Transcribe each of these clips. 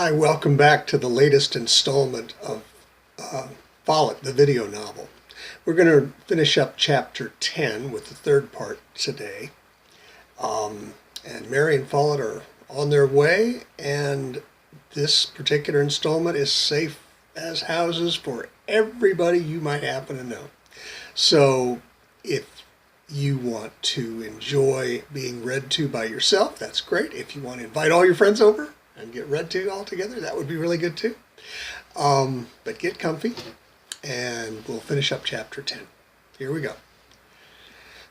Hi, welcome back to the latest installment of Follet, the video novel. We're going to finish up chapter 10 with the third part today. And Mary and Follet are on their way, and this particular installment is safe as houses for everybody you might happen to know. So if you want to enjoy being read to by yourself, that's great. If you want to invite all your friends over and get read to all together, that would be really good too. But get comfy, and we'll finish up chapter 10. Here we go.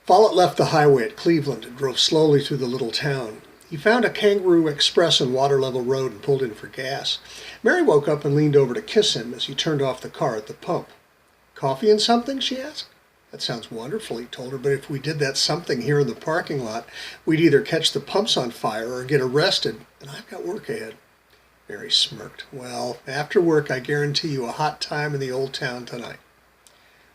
Follet left the highway at Cleveland and drove slowly through the little town. He found a Kangaroo Express on Water Level Road and pulled in for gas. Mary woke up and leaned over to kiss him as he turned off the car at the pump. "Coffee and something?" she asked. "That sounds wonderful," he told her, "but if we did that something here in the parking lot, we'd either catch the pumps on fire or get arrested, and I've got work ahead." Mary smirked. "Well, after work, I guarantee you a hot time in the old town tonight."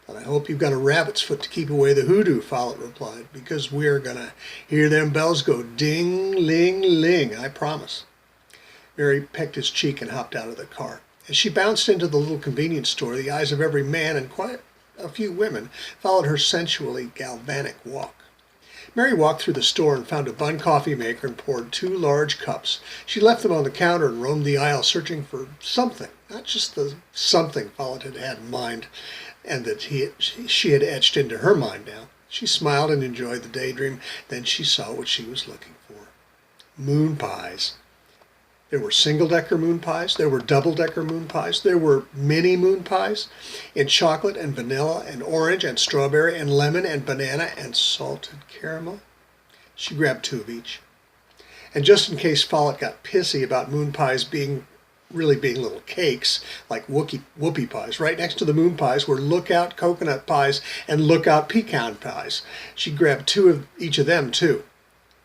"But I hope you've got a rabbit's foot to keep away the hoodoo," Follet replied, "because we're going to hear them bells go ding-ling-ling, I promise." Mary pecked his cheek and hopped out of the car. As she bounced into the little convenience store, the eyes of every man and quite a few women followed her sensually galvanic walk. Mary walked through the store and found a bun coffee maker and poured 2 large cups. She left them on the counter and roamed the aisle searching for something, not just the something Follet had in mind and that she had etched into her mind now. She smiled and enjoyed the daydream. Then she saw what she was looking for. Moon pies. There were single-decker moon pies, there were double-decker moon pies, there were mini moon pies in chocolate and vanilla and orange and strawberry and lemon and banana and salted caramel. She grabbed 2 of each. And just in case Follet got pissy about moon pies really being little cakes, like whoopie pies, right next to the moon pies were lookout coconut pies and lookout pecan pies. She grabbed 2 of each of them, too.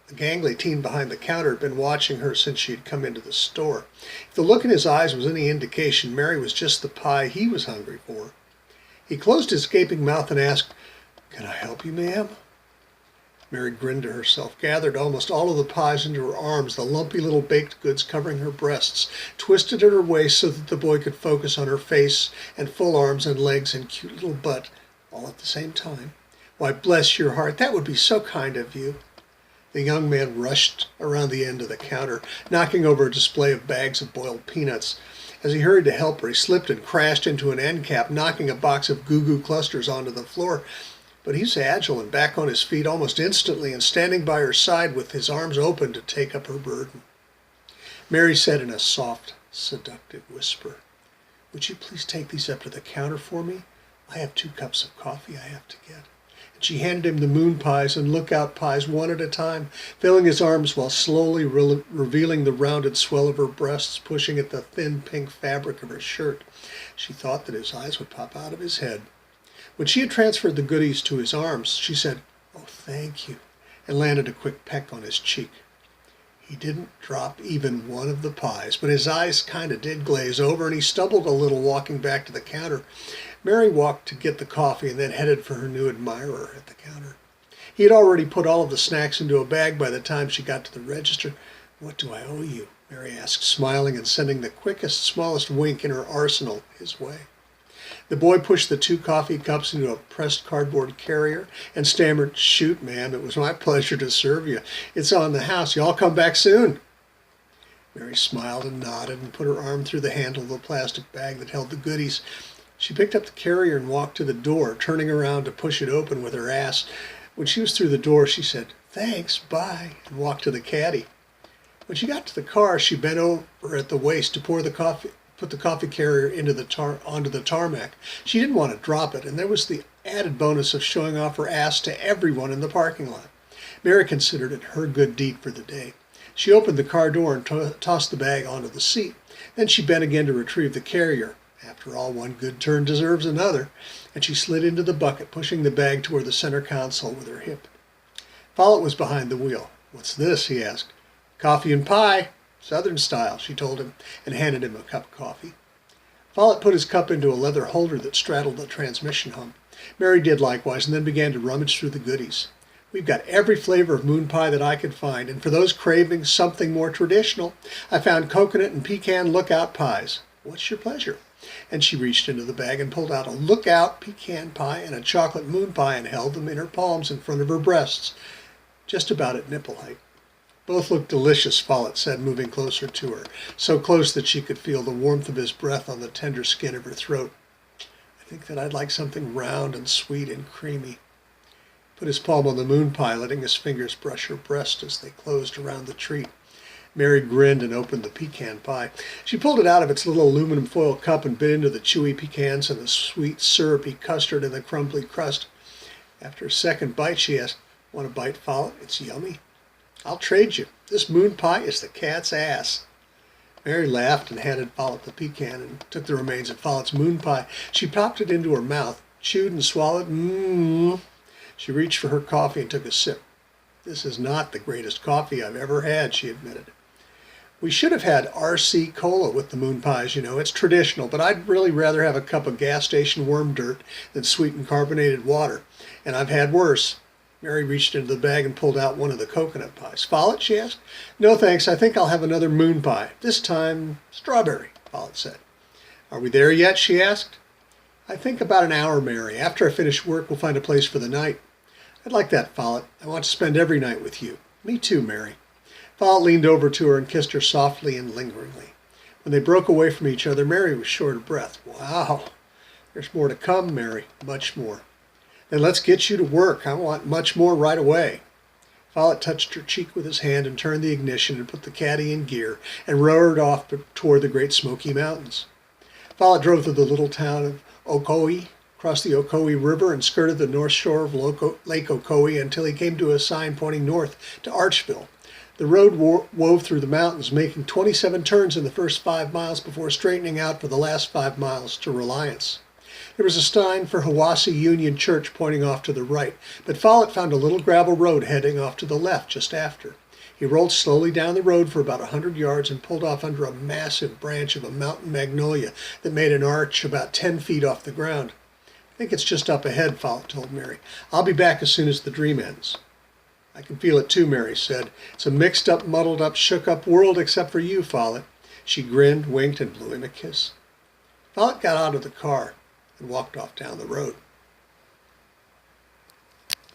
The gangly teen behind the counter had been watching her since she had come into the store. If the look in his eyes was any indication, Mary was just the pie he was hungry for. He closed his gaping mouth and asked, "Can I help you, ma'am?" Mary grinned to herself, gathered almost all of the pies into her arms, the lumpy little baked goods covering her breasts, twisted at her waist so that the boy could focus on her face and full arms and legs and cute little butt, all at the same time. "Why, bless your heart, that would be so kind of you." The young man rushed around the end of the counter, knocking over a display of bags of boiled peanuts. As he hurried to help her, he slipped and crashed into an end cap, knocking a box of Goo Goo clusters onto the floor. But he was agile and back on his feet almost instantly and standing by her side with his arms open to take up her burden. Mary said in a soft, seductive whisper, "Would you please take these up to the counter for me? I have 2 cups of coffee I have to get." And she handed him the moon pies and lookout pies one at a time, filling his arms while slowly revealing the rounded swell of her breasts, pushing at the thin pink fabric of her shirt. She thought that his eyes would pop out of his head. When she had transferred the goodies to his arms, she said, "Oh, thank you," and landed a quick peck on his cheek. He didn't drop even one of the pies, but his eyes kind of did glaze over, and he stumbled a little walking back to the counter. Mary walked to get the coffee and then headed for her new admirer at the counter. He had already put all of the snacks into a bag by the time she got to the register. "What do I owe you?" Mary asked, smiling and sending the quickest, smallest wink in her arsenal his way. The boy pushed the 2 coffee cups into a pressed cardboard carrier and stammered, "Shoot, ma'am, it was my pleasure to serve you. It's on the house. Y'all come back soon." Mary smiled and nodded and put her arm through the handle of the plastic bag that held the goodies. She picked up the carrier and walked to the door, turning around to push it open with her ass. When she was through the door, she said, "Thanks, bye," and walked to the caddy. When she got to the car, she bent over at the waist to put the coffee carrier onto the tarmac. She didn't want to drop it, and there was the added bonus of showing off her ass to everyone in the parking lot. Mary considered it her good deed for the day. She opened the car door and tossed the bag onto the seat. Then she bent again to retrieve the carrier. After all, one good turn deserves another, and she slid into the bucket, pushing the bag toward the center console with her hip. Follet was behind the wheel. "What's this?" he asked. "Coffee and pie, Southern style," she told him, and handed him a cup of coffee. Follet put his cup into a leather holder that straddled the transmission hump. Mary did likewise, and then began to rummage through the goodies. We've got every flavor of moon pie that I could find, and for those craving something more traditional, I found coconut and pecan lookout pies. What's your pleasure?" And she reached into the bag and pulled out a lookout pecan pie and a chocolate moon pie and held them in her palms in front of her breasts, just about at nipple height. "Both look delicious," Follet said, moving closer to her, so close that she could feel the warmth of his breath on the tender skin of her throat. "I think that I'd like something round and sweet and creamy." Put his palm on the moon pie, letting his fingers brush her breast as they closed around the treat. Mary grinned and opened the pecan pie. She pulled it out of its little aluminum foil cup and bit into the chewy pecans and the sweet syrupy custard and the crumbly crust. After a second bite, she asked, "Want a bite, Follet? It's yummy." "I'll trade you. This moon pie is the cat's ass." Mary laughed and handed Follet the pecan and took the remains of Follet's moon pie. She popped it into her mouth, chewed and swallowed. She reached for her coffee and took a sip. "This is not the greatest coffee I've ever had," she admitted. "We should have had RC Cola with the moon pies, you know. It's traditional, but I'd really rather have a cup of gas station worm dirt than sweetened carbonated water. And I've had worse." Mary reached into the bag and pulled out one of the coconut pies. "Follet?" she asked. "No, thanks. I think I'll have another moon pie. This time, strawberry," Follet said. "Are we there yet?" she asked. "I think about an hour, Mary. After I finish work, we'll find a place for the night." "I'd like that, Follet. I want to spend every night with you." "Me too, Mary." Follet leaned over to her and kissed her softly and lingeringly. When they broke away from each other, Mary was short of breath. "Wow, there's more to come, Mary, much more." "Then let's get you to work. I want much more right away." Follet touched her cheek with his hand and turned the ignition and put the caddy in gear and roared off toward the Great Smoky Mountains. Follet drove through the little town of Ocoee, crossed the Ocoee River, and skirted the north shore of Lake Ocoee until he came to a sign pointing north to Archville. The road wove through the mountains, making 27 turns in the first 5 miles before straightening out for the last 5 miles to Reliance. There was a sign for Hiwassee Union Church pointing off to the right, but Follet found a little gravel road heading off to the left just after. He rolled slowly down the road for about 100 yards and pulled off under a massive branch of a mountain magnolia that made an arch about 10 feet off the ground. "I think it's just up ahead," Follet told Mary. "I'll be back as soon as the dream ends." "I can feel it too," Mary said. "It's a mixed up, muddled up, shook up world except for you, Follet." She grinned, winked, and blew him a kiss. Follet got out of the car and walked off down the road.